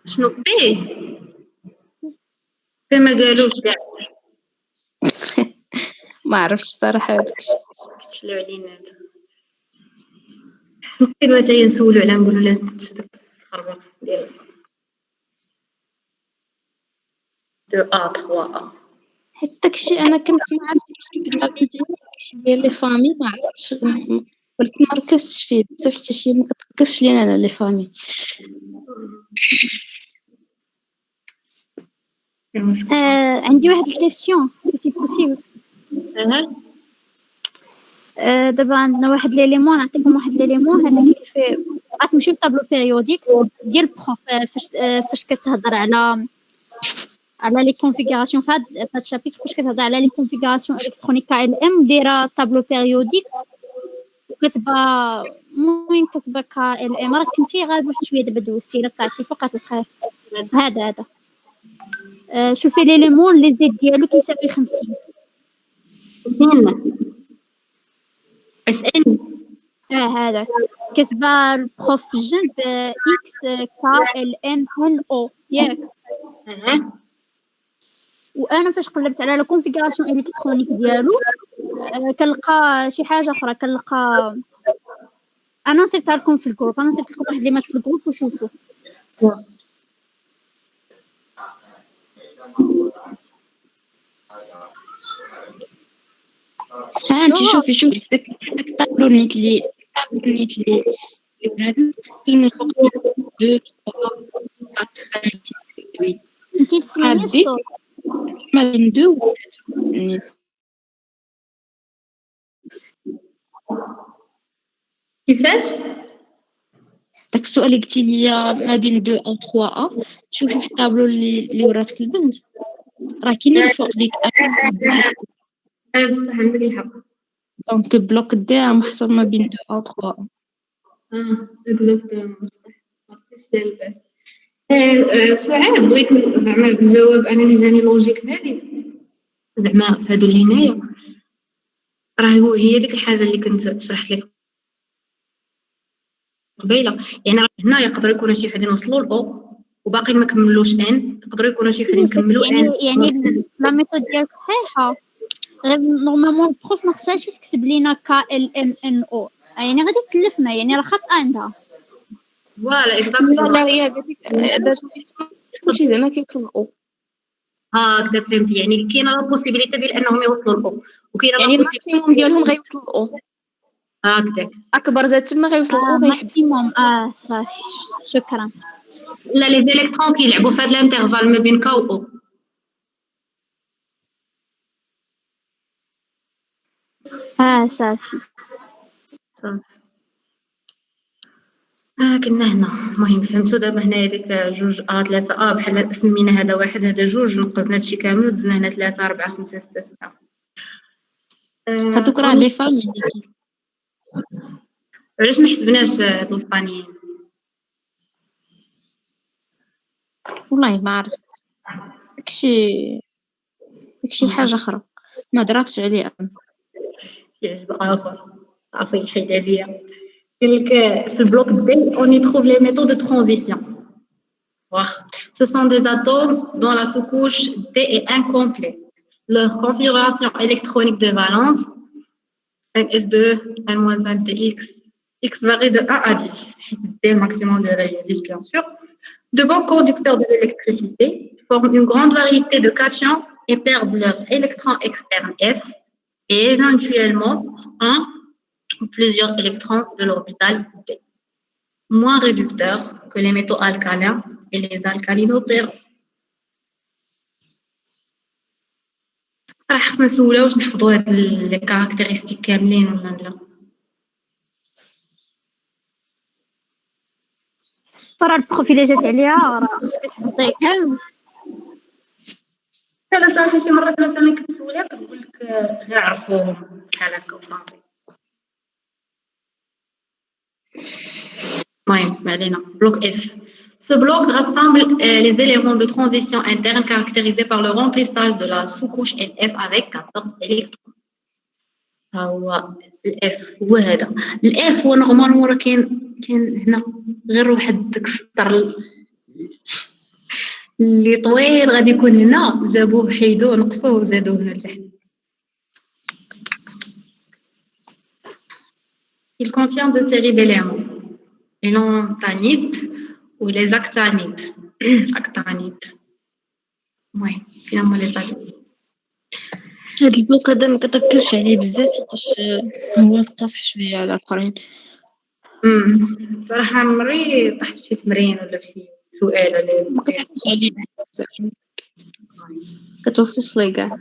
شنو بيه ما قالوش كاع ما عرفتش الصراحه هذاكشي. كتحلو علينا هذا دابا نسولو على نقولو لازم تشدك الخربق ديال دو ا 3 حيت داكشي انا كنت مع لا فيديو داكشي ديال لي فامي ما عرفتش ولكن ما ركزتش فيه بزاف حتى شي ما كتركزش لينا على لي فامي. عندي واحد الكيسيون سي بوسيبل. دابا عندنا واحد ليليمون نعطيكم واحد ليليمون هذا كيف غتمشيو لطابلو بيريوديك ديال البروف فاش كتهضر على لي كونفيغوراسيون فهاد الشابيتر فاش كتهضر على لي كونفيغوراسيون الكترونيك كا ال ام دايره طابلو بيريوديك وكتبا المهم كتبا كا ال ام راك كنتي غالب واحد شويه دابا دوزتي الا طلعتي فوق غتلقاه هذا شوفي ليليمون لي زيد ديالو كيساوي 50 اس ان هذا كتبا البروف في الجنب اكس كا ال ام ان او ياك. وانا فاش قلبت على لا كونفيغوراسيون الكترونيك ديالو كنلقى شي حاجه اخرى كنلقى انا نصيفطها لكم في الجروب انا نصيفط لكم واحد ليماج في الجروب وشوفوا ها انت شوفي داك الطابلو نيت لي ولاد كاين فوق 2 3 يمكن تسمعيني الصوت ما بين 2 و 3 كيفاش داك السؤال اللي قلتي لي ما بين 2 او 3 شوفي في الطابلو اللي وراتك البنت راه كاينين الفوق ديك بصح عندك الحق دونك بلوك دي محصور ما بين 2 او 3. اكزاكتومون بصح معرفتش ديال البال سعاد بغيت زعما نجاوب انا اللي جاني لوجيك في هذه زعما في هادو اللي هنايا راه هي ديك الحاجه اللي كنت شرحت لك قبيله يعني راه هنا يقدروا يكونوا شي وحدين وصلوا لاو وباقي ما كملوش ان يقدروا يكونوا شي وحدين كملوا ان يعني لا ميثود ديالك صحيحه غير نورمالمون البروف ما خصهاش تكتب لينا كا ال ام ان او يعني غادي تلفنا يعني راه خط عندها فوالا اكزاكتومون لا هي هذيك دارت كلشي زعما كيوصل او هكذا فهمتي يعني كاينه لا بوسيبيليتي ديال انهم يوصلوا لاو وكاينه يعني الماكسيموم ديالهم غيوصل لاو هكذاك اكبر زاد تما غيوصل لاو غيحبس ماكسيموم صافي شكرا لا لي زيليكترون كيلعبوا في هذا الانترفال ما بين كا و او صافي كنا هنا المهم فهمتوا دابا هنايا ديك جوج 3 بحال سمينا هذا واحد هذا جوج نقصنا هادشي كامل ودزنا هنا 3 4 5 6 7 هادوك راه لي فامي اللي علاش ما حسبناش هاد الوسطانيين والله ما عرفت داكشي حاجه اخرى ما دراتش عليه انا يعجب اخر عافاك حيد عليا قالك في البلوك دي on y trouve les métaux de transition ce sont des atomes dont la sous-couche D est incomplète leur configuration électronique de valence S2 N-1 dx x varie de 1 à 10 D maximum de 10 bien sûr de bons conducteurs de l'électricité forment une grande variété de cations et perdent leur électron externe S et éventuellement un ou plusieurs électrons de l'orbital D, moins réducteurs que les métaux alcalins et les alcalinotères. راه خصنا نسولها واش نحفظوا هاد لي كاركتيرستيك كاملين ولا لا راه البروفيل جات عليها راه خصك تحفظيه كامل لا صراحه شي مرات مثلا كتسولها كتقول لك غير عرفوهم بحال هكا وصافي المهم ما علينا bloc F. Ce bloc rassemble les éléments de transition interne caractérisés par le remplissage de la sous-couche NF avec 14 électrons. هو الاف هو هذا الاف هو نورمالمون راه كاين هنا غير واحد داك السطر اللي طويل غادي يكون هنا جابوه حيدوه نقصوه وزادوه هنا لتحت. Il contient deux séries d'éléments, les lantanides ou les actinides. Actinides. Oui, finalement les actinides. هاد البلوك هذا ما كتركزش عليه بزاف حيتاش هو قاصح شويه على الاخرين. صراحة عمري طحت في شي تمرين ولا في شي سؤال ولا ما كتحكيش عليه بزاف كتوصلش ليه كاع.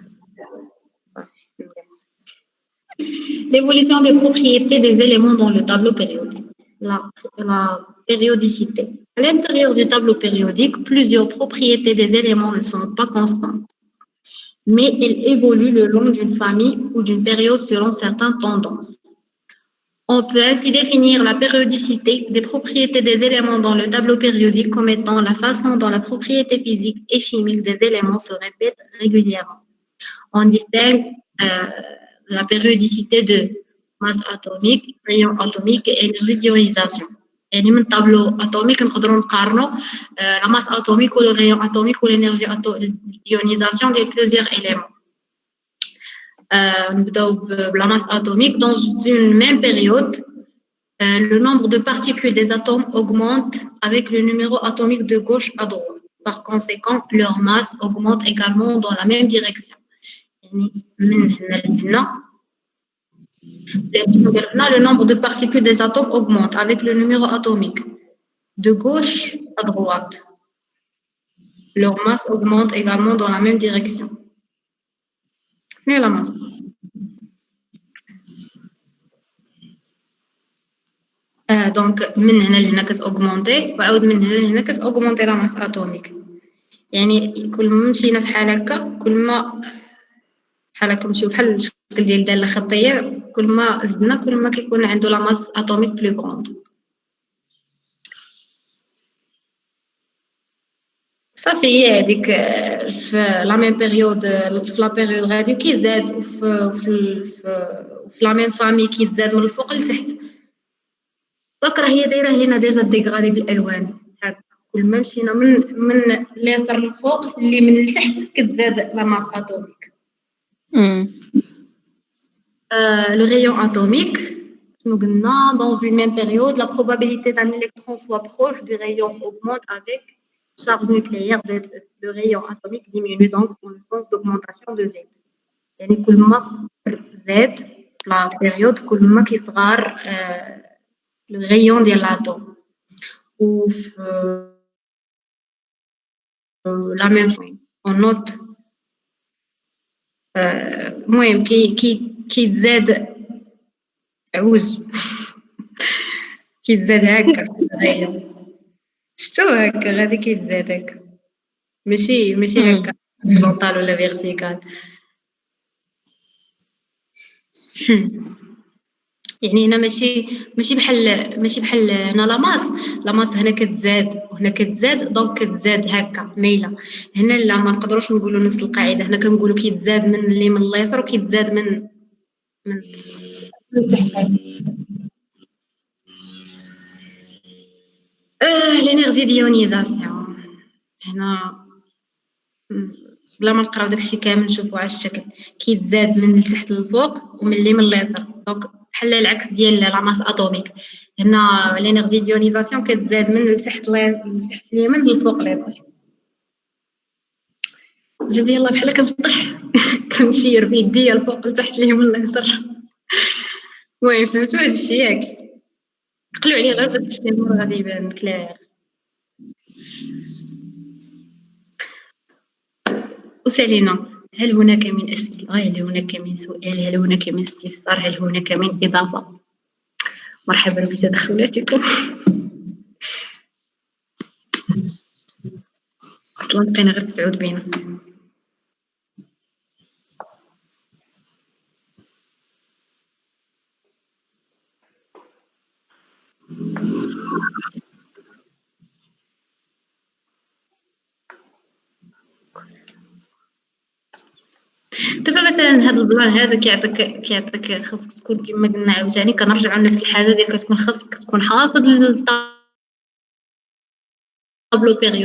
L'évolution des propriétés des éléments dans le tableau périodique. La périodicité. À l'intérieur du tableau périodique, plusieurs propriétés des éléments ne sont pas constantes, mais elles évoluent le long d'une famille ou d'une période selon certaines tendances. On peut ainsi définir la périodicité des propriétés des éléments dans le tableau périodique comme étant la façon dont la propriété physique et chimique des éléments se répète régulièrement. On distingue la périodicité de masse atomique, rayon atomique et énergie d'ionisation. يعني من tableau atomique نقدروا نقارنوا la masse atomique ou le rayon atomique ou l'énergie d'ionisation de plusieurs éléments. نبداو بلا masse atomique. Dans une même période, le nombre de particules des atomes augmente avec le numéro atomique de gauche à droite. Par conséquent, leur masse augmente également dans la même direction. Le nombre de particules des atomes augmente avec le numéro atomique de gauche à droite. Leur masse augmente également dans la même direction. La masse. دونك من هنا لهنا كتاوغمونتي وعاود من هنا لهنا كتاوغمونتي لا ماس اتوميك. يعني كل ما مشينا بحال هكا كل ما بحال هكا نمشيو بحال الشكل ديال داله خطيه كل ما زدنا كل ما كيكون عنده لا ماس اتوميك بلو كروند. صافي هي هذيك في لا ميم بيريود في لا بيريود غادي كيزاد وفي لا ميم فامي كيتزاد من الفوق لتحت. دونك راه هي دايره لينا ديجا ديغرادي بالالوان هكا كل ما مشينا من اليسار للفوق اللي من التحت كتزاد لا ماس اتوميك. Le rayon atomique, nous avons dans une même période, la probabilité d'un électron soit proche du rayon augmente avec charge nucléaire de le rayon atomique diminue donc dans le sens d'augmentation de Z. يعني كل ما زاد la période كل ما كيصغر le rayon de l'atome. Ou la même chose, on note المهم كيتزاد عوج كيتزاد هكا الرايون شتو هكا غادي كيتزاد هكا ماشي هكا هوريزونتال ولا فيرتيكال. يعني هنا ماشي بحال هنا لا ماس هنا كتزاد وهنا كتزاد دونك كتزاد هكا مايله. هنا لا ما نقدروش نقولوا نفس القاعده. هنا كنقولوا كيتزاد من اليمين لليسار وكيتزاد من تحت. لينيرجي ديونيزاسيون هنا بلا ما نقراو داكشي كامل نشوفوا على الشكل كيتزاد من التحت للفوق ومن اليمين لليسار دونك بحال العكس ديال لا ماس اتوميك. هنا لينيرجي ديونيزاسيون كتزاد من التحت اليمين للفوق اليسار. جيب لي الله بحال كنسطح كنشير بيديا الفوق لتحت اليمين لليسار. المهم فهمتوا هادشي ياك قلوا عليه غير بهاد الشيء غادي يبان كلير. وسالينا هل هناك من أسئلة؟ هل هناك من سؤال؟ هل هناك من استفسار؟ هل هناك من إضافة؟ مرحبا بتدخلاتكم. أصلا بقينا غير 9 بينا. دابا مثلا هذا البلان هذا كيعطيك خاصك تكون كما قلنا عاوتاني كنرجعوا لنفس الحاجه ديال كتكون خاصك تكون حافظ الطابلو بيريود